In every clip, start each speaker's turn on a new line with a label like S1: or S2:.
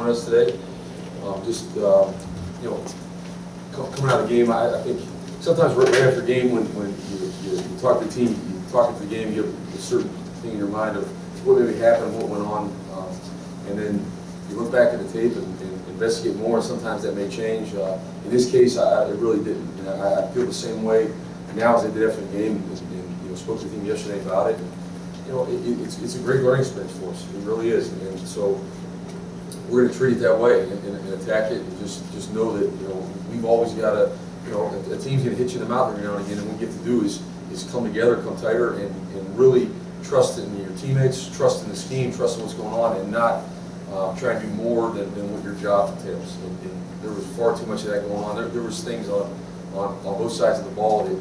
S1: join us today. Coming out of the game, I think sometimes right after the game, when you talk to the team, you talk after the game, you have a certain thing in your mind of what maybe happened, what went on, and then you look back at the tape and investigate more, and sometimes that may change. In this case, it really didn't. And I feel the same way now as I did after the game, and spoke to the team yesterday about it. And, it's a great learning experience for us. It really is, and so we're going to treat it that way and attack it, and just know that we've always got to, a team's going to hit you in the mouth every now and again, and what you have to do is come together, come tighter, and really trust in your teammates, trust in the scheme, trust in what's going on, and not try to do more than what your job entails. And there was far too much of that going on. There was things on both sides of the ball that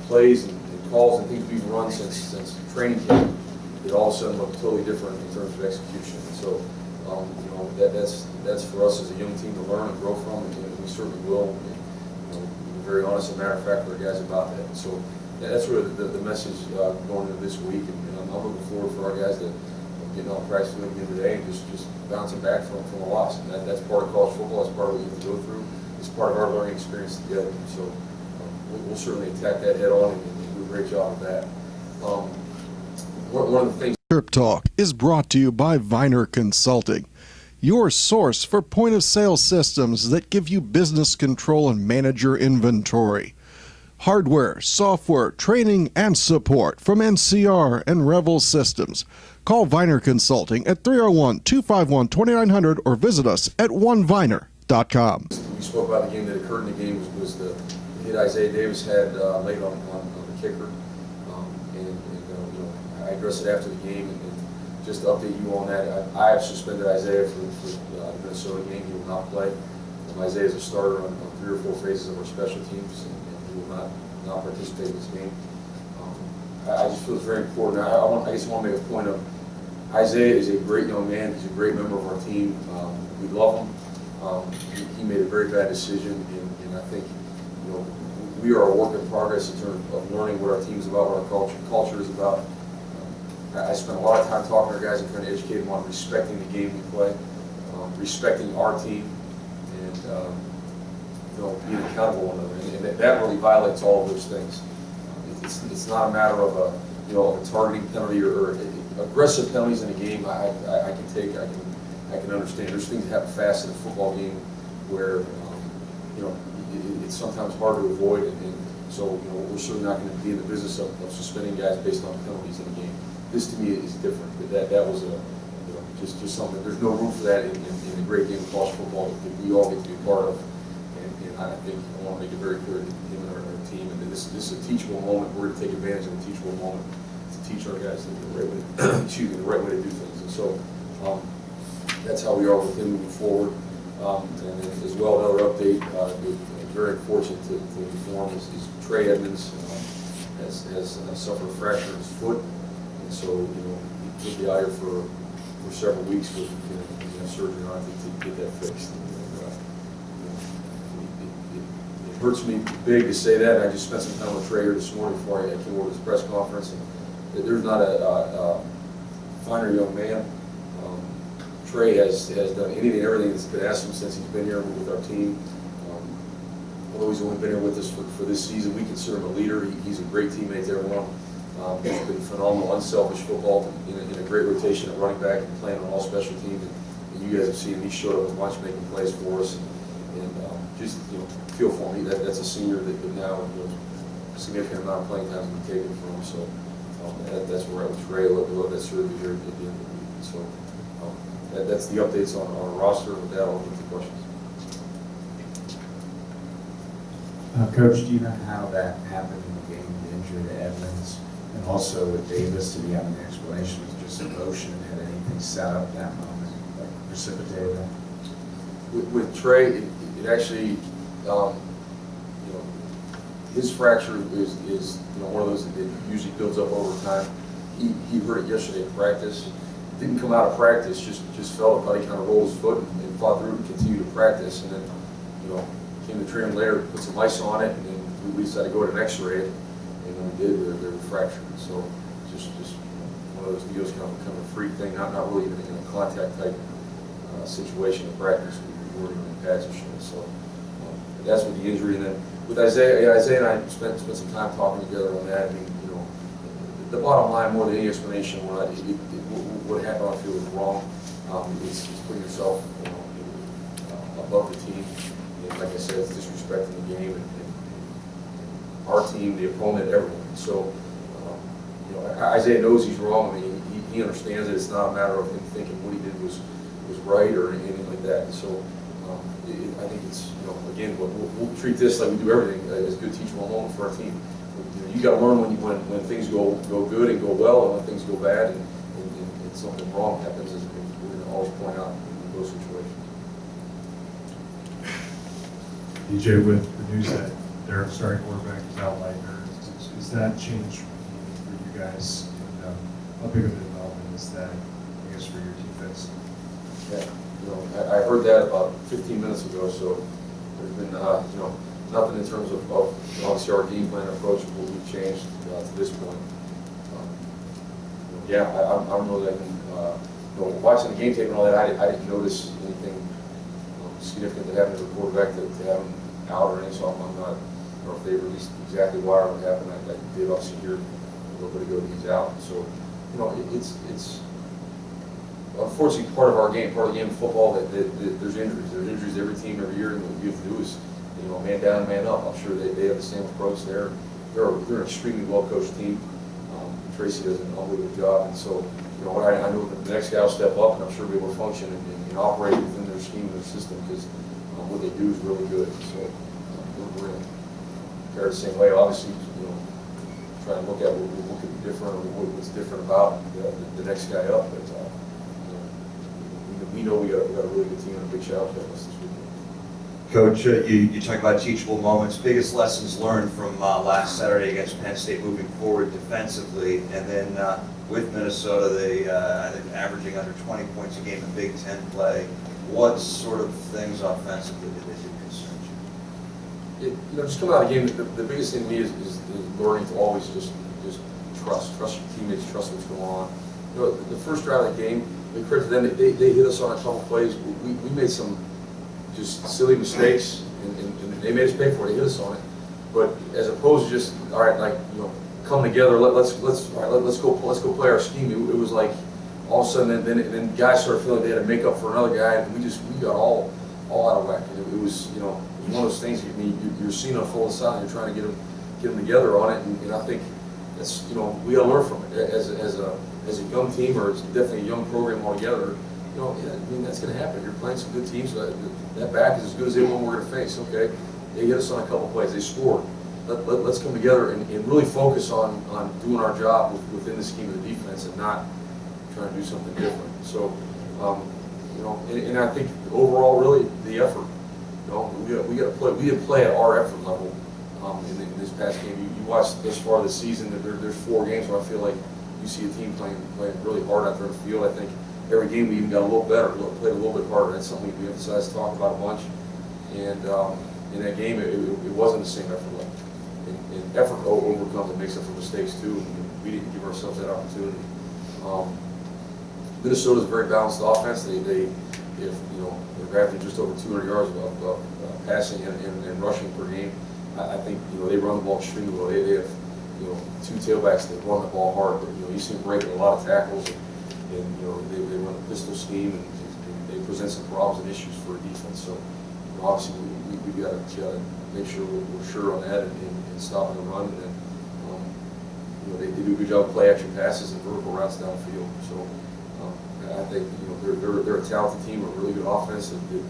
S1: plays and calls and things we've run since training camp that all of a sudden look totally different in terms of execution. And so that's for us as a young team to learn and grow from, and we certainly will. We're very honest and matter of fact with our guys about that. And so that's really the message going into this week, and I'm looking forward for our guys to getting on the practice field again today and just bouncing back from a loss. And that's part of college football. That's part of what you have to go through. It's part of our learning experience together. So we'll certainly attack that head on and do a great job of that. One of the things.
S2: Terp Talk is brought to you by Viner Consulting, your source for point-of-sale systems that give you business control and manage your inventory. Hardware, software, training, and support from NCR and Revel Systems. Call Viner Consulting at 301-251-2900 or visit us at oneviner.com.
S1: We spoke about the game that occurred in the game was the hit Isaiah Davis had late on the kicker. I addressed it after the game, and just to update you on that, I have suspended Isaiah for the Minnesota game. He will not play. Isaiah is a starter on 3 or 4 phases of our special teams, and he will not participate in this game. I just feel it's very important. I guess I want to make a point of Isaiah is a great young man. He's a great member of our team. We love him. He made a very bad decision, and I think we are a work in progress in terms of learning what our team is about, what our culture is about. I spent a lot of time talking to our guys and trying to educate them on respecting the game we play, respecting our team, and being accountable to one another. And that really violates all of those things. It's not a matter of a targeting penalty or aggressive penalties in a game. I can understand. There's things that happen fast in a football game where it's sometimes hard to avoid, and so we're certainly not going to be in the business of suspending guys based on penalties in a game. This to me is different. That was just something. There's no room for that in the great game of college football that we all get to be a part of. And I think I want to make it very clear to him and our team. And this is a teachable moment. We're going to take advantage of a teachable moment to teach our guys the right way. The right way to do things. And so that's how we are with him moving forward. And as well, another update. Very fortunate to inform is Trey Edmonds has suffered a fracture in his foot. So, he'll be out here for several weeks with surgery on it to get that fixed. It hurts me big to say that. I just spent some time with Trey here this morning before I came over to this press conference. And there's not a finer young man. Trey has done anything and everything that's been asked of him since he's been here with our team. Although he's only been here with us for this season, we consider him a leader. He's a great teammate to everyone. He's been phenomenal, unselfish football in a great rotation at running back and playing on all special teams. And you guys have seen him. He showed up a bunch making plays for us. And just feel for him. That's a senior that now a significant amount of playing time has been taken from him. So that's where I was Ray. We love that surgery here at the end of the week. So that's the updates on our roster. With that, I'll get to questions.
S3: Coach, do you know how that happened in the game, the injury to Evans? And also with Davis, did he have an explanation? Was it just emotion? Had anything set up that moment, like precipitated that?
S1: With Trey, it actually, his fracture is one of those that usually builds up over time. He hurt it yesterday in practice. Didn't come out of practice, just felt it. He kind of rolled his foot and fought through it and continued to practice. And then, came to train later, put some ice on it, and then we decided to go to an X-ray. And when we did, they were fractured. So just one of those deals, kind of a freak thing, not really even a contact type situation in practice. We weren't even in pads and shit. So that's with the injury. And then with Isaiah, Isaiah and I spent some time talking together on that. I mean, you know, the bottom line, more than any explanation, what happened on the field was wrong. It's putting yourself, you know, above the team. And like I said, it's disrespecting the game and our team, the opponent, everyone. So, you know, Isaiah knows he's wrong. I mean, he understands that it's not a matter of him thinking what he did was right or anything like that. And so, I think it's, you know, again, we'll treat this like we do everything as a good teachable moment for our team. You got to learn when things go good and go well, and when things go bad and something wrong happens. We're going to always point out in those situations.
S4: DJ, with the news that their starting quarterback is out later, is that change for you guys? And how big of a development is that, I guess, for your defense?
S1: Yeah, you know, I heard that about 15 minutes ago. So there's been, you know, nothing in terms of you know, obviously our game plan approach will be changed to this point. Yeah, I don't know that I can, you know, watching the game tape and all that, I didn't notice anything significant that happened to the quarterback to have him out or anything, so I'm not, I don't know if they released exactly why or what happened. I did obviously hear a little bit ago that he's out. So, you know, it's unfortunately part of our game, part of the game of football that there's injuries. There's injuries every team, every year, and what you have to do is, you know, man down, man up. I'm sure they have the same approach there. They're an extremely well-coached team. Tracy does an unbelievable job, and so, you know, I know that the next guy will step up, and I'm sure be able to function and operate within their scheme and their system, because what they do is really good. So we're going to compare the same way. Obviously, you know, try to look at what could be different or what's different about the next guy up. But you know, we know we got a really good team, and a big shout out to us this weekend.
S5: Coach, you talk about teachable moments, biggest lessons learned from last Saturday against Penn State moving forward defensively, and then with Minnesota, they I think averaging under 20 points a game in Big Ten play. What sort of things offensively did they do concern you?
S1: You know, just coming out of the game, the biggest thing to me is learning to always just trust your teammates, trust what's going on. You know, the first drive of the game, we credit to them, they hit us on a couple plays. We made some just silly mistakes, and they made us pay for it. They hit us on it, but as opposed to just, all right, like, you know, come together. Let's go play our scheme. It was like all of a sudden, then guys started feeling they had to make up for another guy, and we got all out of whack. And it was, you know, it was one of those things. I mean, you're seeing a full side, and you're trying to get them together on it, and I think that's, you know, we got to learn from it as a young team, or it's definitely a young program altogether. You know, yeah, I mean, that's going to happen. You're playing some good teams. So that back is as good as anyone we're going to face. Okay, they hit us on a couple plays. They scored. Let's come together and really focus on doing our job within the scheme of the defense, and not trying to do something different. So, you know, and I think overall, really, the effort. You know, we got to play. We didn't play at our effort level in this past game. You watched this far this season. There's 4 games where I feel like you see a team playing really hard out there in the field. I think every game we even got a little better, played a little bit harder. That's something we emphasized, talked about a bunch. And in that game, it wasn't the same effort level. And effort overcomes and makes up for mistakes too. And we didn't give ourselves that opportunity. Minnesota's a very balanced offense. They if you know, they're averaging just over 200 yards of passing and rushing per game. I think, you know, they run the ball extremely well. They have, you know, 2 tailbacks that run the ball hard. But, you know, you see them breaking a lot of tackles. And you know, they run a pistol scheme, and they present some problems and issues for a defense. So, you know, obviously we got to make sure we're sure on that and stopping the run. And then, you know, they do a good job of play action passes and vertical routes downfield. So I think, you know, they're a talented team, a really good offense. And you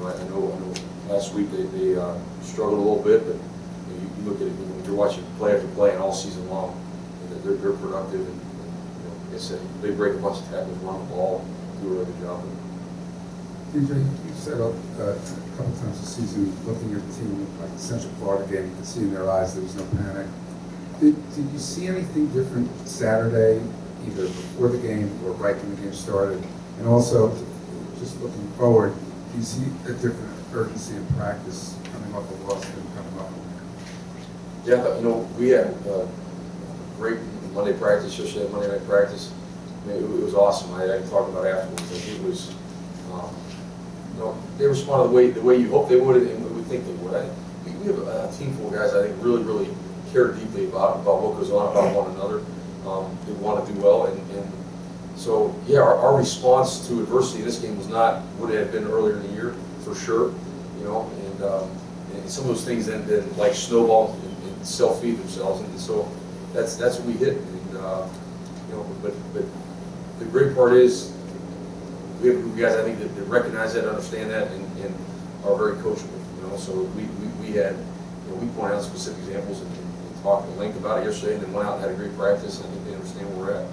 S1: know, I know last week they struggled a little bit, but you know, you look at it when you're watching play after play and all season long, they're productive. And like I said, they break a bunch of tackles, run the ball, do a really good job.
S6: DJ, you said a couple times this season, looking at the team like the Central Florida game, you could see in their eyes there was no panic. Did you see anything different Saturday, either before the game or right when the game started? And also, just looking forward, do you see a different urgency in practice coming off the loss than coming off the win?
S1: Yeah, you know, we had great Monday practice, yesterday Monday night practice. I mean, it was awesome. I can talk about it afterwards. It was You know, they responded the way you hope they would and we think they would. We have a team full of guys I think really care deeply about what goes on, about one another. They want to do well, and so yeah, our response to adversity in this game was not what it had been earlier in the year, for sure. You know, and some of those things then like snowball and self-feed themselves, and so that's what we hit. And you know, but the great part is we have a group of guys I think that recognize that, understand that, and are very coachable. You know, so we had, you know, we pointed out specific examples and talked at length about it yesterday, and then went out and had a great practice, and I think they understand where we're at.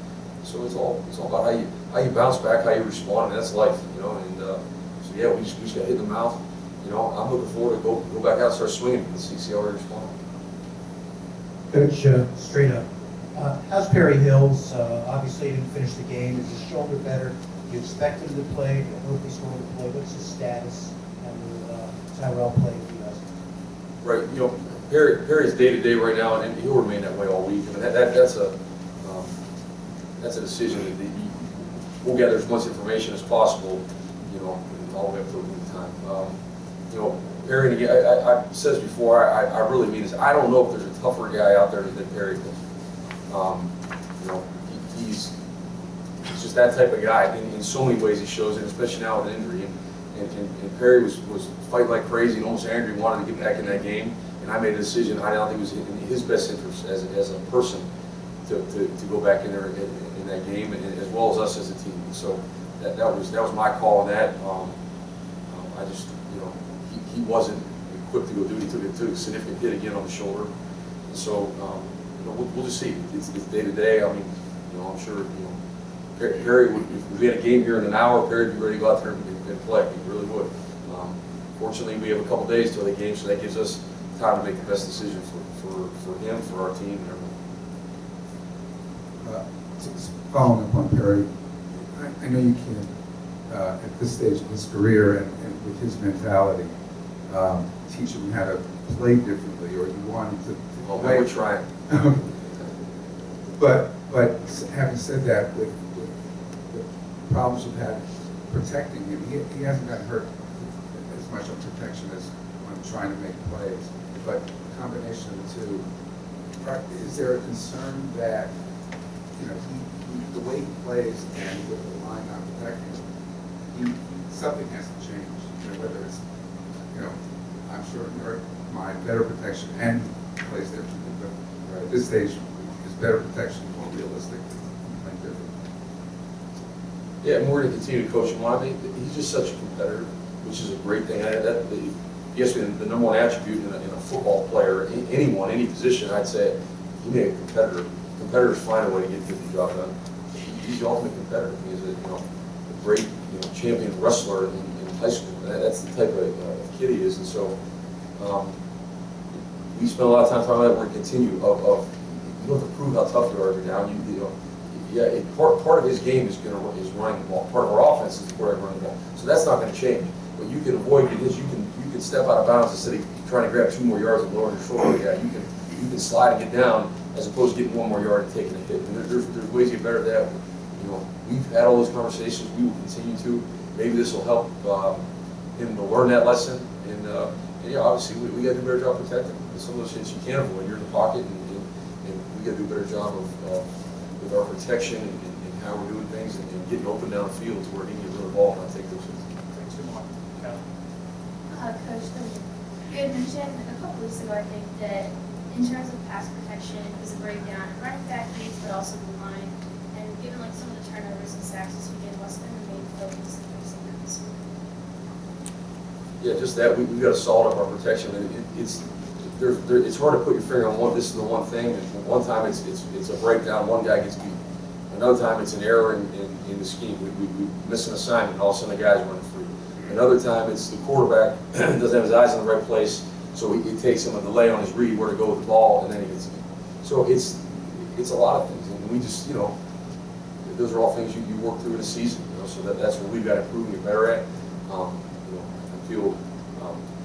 S1: So it's all about how you bounce back, how you respond, and that's life. You know, and so yeah, we just got hit in the mouth. You know, I'm looking forward to go back out and start swinging and see how we respond.
S7: Coach, straight up, how's Perry Hills? Obviously, he didn't finish the game. Is his shoulder better? Do you expect him to play? Do you hope he's going to play? What's his status? And will Tyrell play for you guys?
S1: Right. You know, Perry's day to day right now, and he'll remain that way all week. I mean, that's a decision that we'll gather as much information as possible. You know, all the way up to the time. You know, Perry, and again, I said this before, I really mean this. I don't know if there's a tougher guy out there than Perry is. You know, he's just that type of guy. In so many ways he shows it, especially now with an injury. And Perry was fighting like crazy and almost angry, wanted to get back in that game. And I made a decision, I don't think it was in his best interest as a person to go back in there in that game, and as well as us as a team. So that was my call on that. I just, you know, he wasn't equipped to go do it. He took a significant hit again on the shoulder. And so, you know, we'll just see. It's day to day. I mean, you know, I'm sure, you know, Perry would, if we had a game here in an hour, Perry would be ready to go out there and play. He really would. Fortunately, we have a couple days till the game, so that gives us time to make the best decision for him, for our team, and everyone.
S6: Just following up on Perry, I know you can't, at this stage of his career and with his mentality, teach him how to play differently, or you want him to
S1: Well,
S6: play.
S1: we're trying.
S6: But having said that, with the problems we've had protecting him, he hasn't gotten hurt as much on protection as when trying to make plays. But a combination of the two, is there a concern that, you know, the way he plays and with the line not protecting him, something has to change. You know, whether it's, you know, I'm sure in your mind, better protection and plays differently, but at this stage, is better protection more realistic than playing different?
S1: Yeah, and we're going to continue to coach him on. I mean, he's just such a competitor, which is a great thing. Yes, the number one attribute in a football player, anyone, any position, I'd say, he made a competitor. Competitors find a way to get the job done. He's the ultimate competitor. He's a great, champion wrestler in high school. That's the type of kid he is, and so we spent a lot of time talking about that. We're going to continue you don't have to prove how tough you are every down. Part of his game is running the ball. Part of our offense is running the ball. So that's not going to change. What you can avoid because you can step out of bounds instead of trying to grab 2 more yards and lower your shoulder. Yeah, you can slide and get down as opposed to getting 1 more yard and taking a hit. And there's ways to get better at that. We've had all those conversations. We will continue to. Maybe this will help him to learn that lesson. And obviously we got to do a better job protecting. Some of those hits you can't avoid. You're in the pocket, and we got to do a better job with our protection and how we're doing things and getting open down the field to where he can get rid of the ball and not take those hits.
S4: Thanks so much.
S8: Coach, you had mentioned a couple weeks ago, I think, that in terms of pass protection, it was a breakdown in running back needs, but also the line. And given some of the turnovers and sacks this weekend, what's been the main focus of this week?
S1: Yeah, just that we've got to solid up our protection. And it's hard to put your finger on this is the one thing. And one time it's a breakdown, one guy gets beat. Another time it's an error in the scheme. We miss an assignment, and all of a sudden the guy's running free. Another time it's the quarterback doesn't have his eyes in the right place, so it takes him a delay on his read where to go with the ball, and then he gets it. So it's a lot of things, and we just those are all things you work through in a season. So that's what we've got to improve and get better at. I feel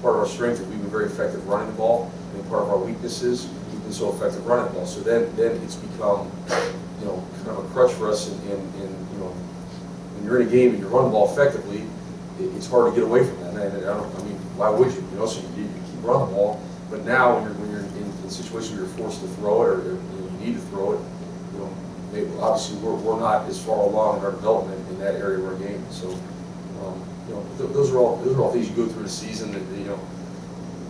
S1: part of our strength is we've been very effective running the ball, and part of our weakness is we've been so effective running the ball. So then it's become kind of a crutch for us. And when you're in a game and you're running the ball effectively, it's hard to get away from that. And I mean, why would you? You know, so you keep running the ball. But now when you're in a situation where you're forced to throw it, or you need to throw it, you know, maybe, obviously we're not as far along in our development in that area of our game. So, you know, those are all things you go through the season. That, you know,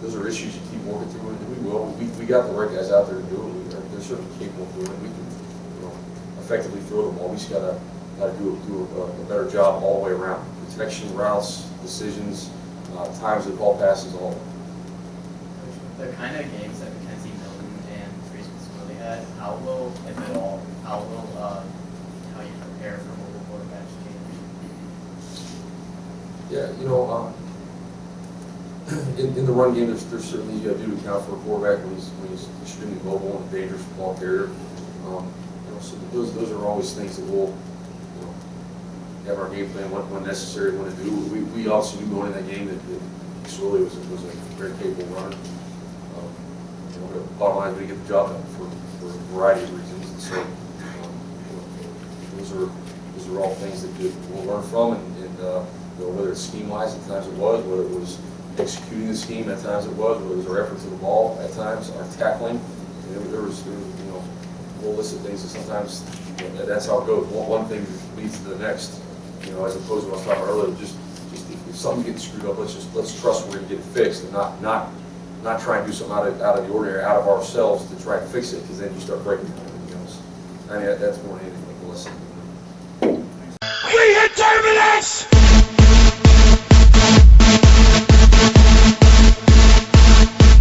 S1: those are issues you keep working through, and we will. We got the right guys out there to do it. They're certainly capable of doing it. We can, you know, effectively throw the ball. We just gotta do a better job all the way around. Protection, routes, decisions, times of ball passes, all of it.
S9: The kind of games that Mackenzie Milton and Trace Pasquale had, how will, if at all, how you prepare for mobile quarterbacks change?
S1: Yeah, you know, in the run game, there's certainly you got to do to account for a quarterback when he's extremely mobile and a dangerous ball carrier. You know, so those are always things that we'll, you know, have our game plan when necessary, when to do. We also knew going in that game that Pasquale was a very capable runner. You know, the bottom line is we get the job done for a variety of reasons. And so you know, those are all things that we'll learn from, and you know, whether it's scheme-wise, at times it was, whether it was executing the scheme, at times it was, whether it was our effort to the ball, at times our tackling. There was you know, a whole list of things that sometimes, you know, that's how it goes. One thing leads to the next. You know, as opposed to what I was talking about earlier, just if something gets screwed up, let's trust we're going to get it fixed, and not try and do something out of the ordinary, out of ourselves to try and fix it, because then you start breaking everything else. I mean, that's more than anything like a lesson.
S10: We hit terminus!